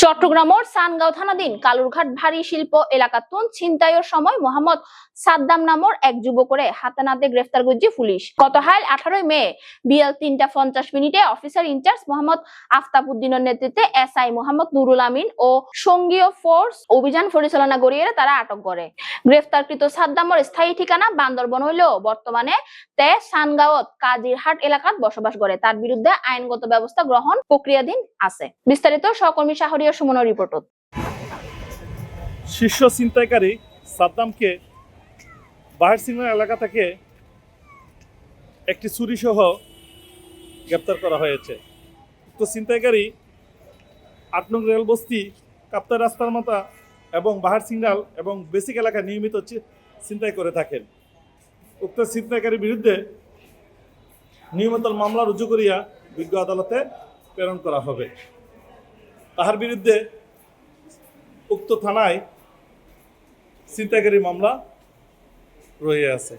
চট্টগ্রামের সানগাঁও থানাধীন কালুরঘাট ভারী শিল্প এলাকাতুন ছিনতাইয়ের সময় মোহাম্মদ সাদ্দাম নামের এক যুবকরে হাতে নাতে গ্রেফতার করছে পুলিশ। গত 18 মে বিয়াল 3:50 অফিসার ইনচার্জ মোহাম্মদ আফতাব উদ্দিনের নেতৃত্বে এসআই মোহাম্মদ নুরুল আমিন ও সঙ্গীয় ফোর্স অভিযান পরিচালনা করিয়ে তারা আটক করে। গ্রেফতারকৃত সাদ্দামের স্থায়ী ঠিকানা বান্দরবন হইলেও বর্তমানে তে সানগাঁওত কাজিরহাট এলাকাত বসবাস করে। তার বিরুদ্ধে আইনগত ব্যবস্থা গ্রহণ প্রক্রিয়াধীন আছে। বিস্তারিত সহকর্মী শাহরিয়ার সুমনের রিপোর্ট। শীর্ষ ছিনতাইকারী সাদ্দামকে বাহির সিংহ এলাকা থেকে একটি ছুরি সহ গ্রেপ্তার করা হয়েছে। তো ছিনতাইকারী 8 নং রেলবস্তি কাপ্তাই রাস্তার মাথা এবং বাহার সিংনাল এবং বেসিক এলাকায় নিয়মিত ছিনতাই করে থাকেন। উক্ত ছিনতাইকারীর বিরুদ্ধে নিয়মিত মামলা রুজু করিয়া বিজ্ঞ আদালতে প্রেরণ করা হবে। তাহার বিরুদ্ধে উক্ত থানায় ছিনতাইকারী মামলা রয়ে আছে।